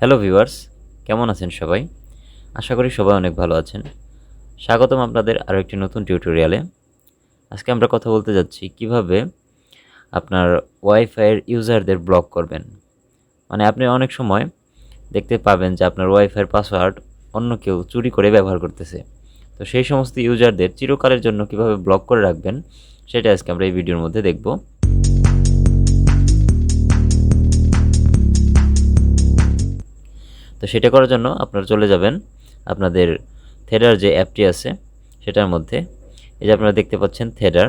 Hello viewers, কেমন আছেন সবাই? আশা করি সবাই অনেক ভালো আছেন। স্বাগতম আপনাদের আরও একটি নতুন টিউটোরিয়ালে। আজকে আমরা কথা বলতে যাচ্ছি কিভাবে আপনার ওয়াইফাইয়ের ইউজারদের ব্লক করবেন। মানে আপনি অনেক সময় দেখতে পাবেন যে আপনার ওয়াইফাইয়ের পাসওয়ার্ড অন্য কেউ চুরি করে ব্যবহার করতেছে। তো সেই সমস্ত ইউজারদের চিরকালের জন্য কিভাবে ব্লক করে রাখবেন সেটা আজকে আমরা এই ভিডিওর মধ্যে দেখব। তো সেটা করার জন্য আপনারা চলে যাবেন আপনাদের থেডার যে অ্যাপটি আছে সেটার মধ্যে। এই যে আপনারা দেখতে পাচ্ছেন থেডার।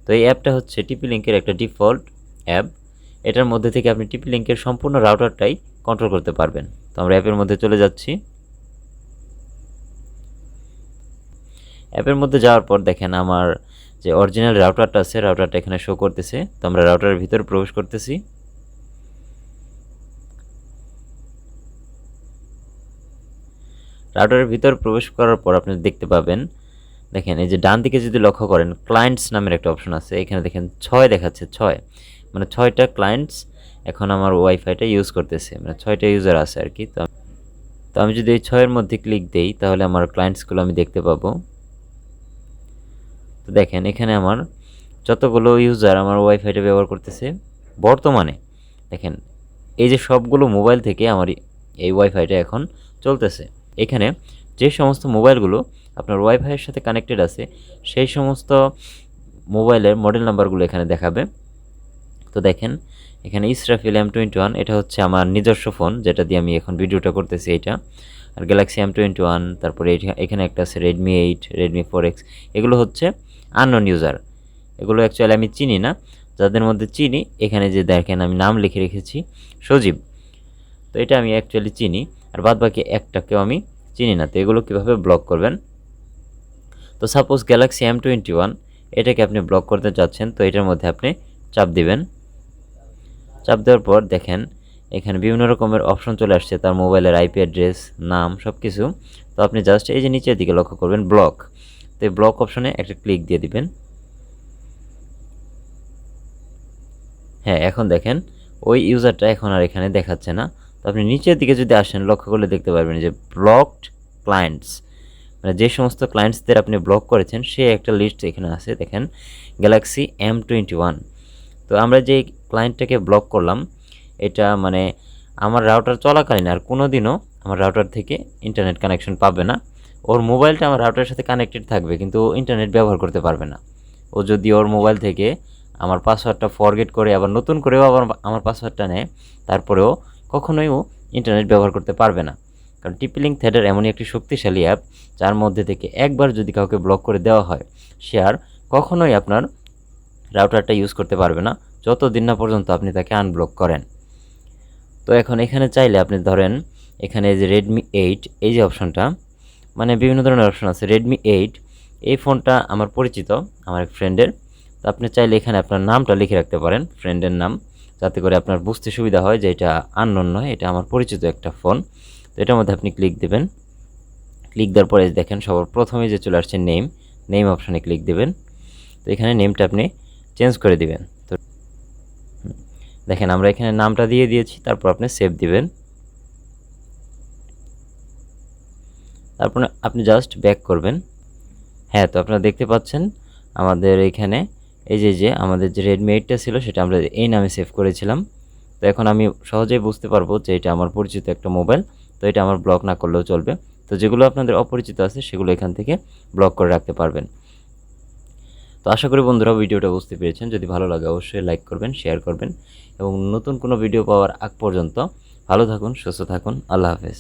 তো এই অ্যাপটা হচ্ছে টিপি লিঙ্কের একটা ডিফল্ট অ্যাপ। এটার মধ্যে থেকে আপনি টিপি লিঙ্কের সম্পূর্ণ রাউটারটাই কন্ট্রোল করতে পারবেন। তো আমরা অ্যাপের মধ্যে চলে যাচ্ছি। অ্যাপের মধ্যে যাওয়ার পর দেখেন আমার যে অরিজিনাল রাউটারটা আছে রাউটারটা এখানে শো করতেছে। তো আমরা রাউটারের ভিতরে প্রবেশ করতেছি। রাউটারের ভিতর প্রবেশ করার পর আপনি দেখতে পাবেন, দেখেন এই যে ডান দিকে যদি লক্ষ্য করেন ক্লায়েন্টস নামের একটা অপশন আছে। এখানে দেখেন 6 দেখাচ্ছে, 6 মানে 6টা ক্লায়েন্টস এখন আমার ওয়াইফাইটা ইউজ করতেছে, মানে 6টা ইউজার আছে আর কি। তো আমি যদি এই 6-এর মধ্যে ক্লিক দেই তাহলে আমার ক্লায়েন্টসগুলো আমি দেখতে পাবো। তো দেখেন এখানে আমার যতগুলো ইউজার আমার ওয়াইফাইটা ব্যবহার করতেছে বর্তমানে, দেখেন এই যে সবগুলো মোবাইল থেকে আমার এই ওয়াইফাইটা এখন চলতেছে। এখানে যে সমস্ত মোবাইলগুলো আপনার ওয়াইফাইয়ের সাথে কানেক্টেড আছে সেই সমস্ত মোবাইলের মডেল নাম্বারগুলো এখানে দেখাবে। তো দেখেন এখানে ইসরাফিল M21, এটা হচ্ছে আমার নিজস্ব ফোন যেটা দিয়ে আমি এখন ভিডিওটা করতেছি এটা। আর গ্যালাক্সি M21, তারপরে এখানে একটা আছে রেডমি 8, রেডমি 4X। এগুলো হচ্ছে আননোন ইউজার, এগুলো অ্যাকচুয়ালি আমি চিনি না। যাদের মধ্যে চিনি এখানে যে দেখেন আমি নাম লিখে রেখেছি সজীব, তো এটা আমি অ্যাকচুয়ালি চিনি। আর বাদ বাকি একটাকেও আমি চিনি না। তো এগুলো কীভাবে ব্লক করবেন? তো সাপোজ গ্যালাক্সি M21 এটাকে আপনি ব্লক করতে চাচ্ছেন, তো এটার মধ্যে আপনি চাপ দিবেন। চাপ দেওয়ার পর দেখেন এখানে বিভিন্ন রকমের অপশন চলে আসছে, তার মোবাইলের আইপি অ্যাড্রেস, নাম, সব কিছু। তো আপনি জাস্ট এই যে নিচের দিকে লক্ষ্য করবেন ব্লক, তো এই ব্লক অপশনে একটা ক্লিক দিয়ে দিবেন। হ্যাঁ, এখন দেখেন ওই ইউজারটা এখন আর এখানে দেখাচ্ছে না। তো আপনি নিচের দিকে যদি আসেন লক্ষ্য করলে দেখতে পারবেন যে ব্লকড ক্লায়েন্টস, মানে যে সমস্ত ক্লায়েন্টসদের আপনি ব্লক করেছেন সে একটা লিস্ট এখানে আছে। দেখেন গ্যালাক্সি M21। তো আমরা যে ক্লায়েন্টটাকে ব্লক করলাম এটা মানে আমার রাউটার চলাকালীন আর কোনো দিনও আমার রাউটার থেকে ইন্টারনেট কানেকশন পাবে না। ওর মোবাইলটা আমার রাউটারের সাথে কানেক্টেড থাকবে কিন্তু ও ইন্টারনেট ব্যবহার করতে পারবে না। ও যদি ওর মোবাইল থেকে আমার পাসওয়ার্ডটা ফরগেট করে আবার নতুন করেও আবার আমার পাসওয়ার্ডটা নেয়, তারপরেও কখনোই ও ইন্টারনেট ব্যবহার করতে পারবে না। কারণ টিপি লিঙ্ক থেডার এমনই একটি শক্তিশালী অ্যাপ যার মধ্যে থেকে একবার যদি কাউকে ব্লক করে দেওয়া হয় সে আর কখনোই আপনার রাউটারটা ইউজ করতে পারবে না যতদিন না পর্যন্ত আপনি তাকে আনব্লক করেন। তো এখন এখানে চাইলে আপনি ধরেন এখানে যে রেডমি 8 এই যে অপশনটা, মানে বিভিন্ন ধরনের অপশন আছে। রেডমি 8 এই ফোনটা আমার পরিচিত আমার এক ফ্রেন্ডের। তো আপনি চাইলে এখানে আপনার নামটা লিখে রাখতে পারেন, ফ্রেন্ডের নাম, যাতে করে আপনার বুঝতে সুবিধা হয় যে এটা আননোন নয়, এটা আমার পরিচিত একটা ফোন। তো এটার মধ্যে আপনি ক্লিক দেবেন। ক্লিক দেওয়ার পরে দেখেন সবার প্রথমে যে চলে আসছে নেম অপশানে ক্লিক দেবেন। তো এখানে নেমটা আপনি চেঞ্জ করে দিবেন। তো দেখেন আমরা এখানে নামটা দিয়ে দিয়েছি, তারপর আপনি সেভ দিবেন। তারপর আপনি জাস্ট ব্যাক করবেন। হ্যাঁ, তো আপনারা দেখতে পাচ্ছেন আমাদের এখানে এই যে আমাদের যে রেডমি 8টা ছিল সেটা আমরা এই নামে সেভ করেছিলাম। তো এখন আমি সহজেই বুঝতে পারবো যে এটা আমার পরিচিত একটা মোবাইল, তো এটা আমার ব্লক না করলেও চলবে। তো যেগুলো আপনাদের অপরিচিত আছে সেগুলো এখান থেকে ব্লক করে রাখতে পারবেন। তো আশা করি বন্ধুরা ভিডিওটা বুঝতে পেরেছেন। যদি ভালো লাগে অবশ্যই লাইক করবেন, শেয়ার করবেন এবং নতুন কোনো ভিডিও পাওয়ার আগ পর্যন্ত ভালো থাকুন, সুস্থ থাকুন। আল্লাহ হাফেজ।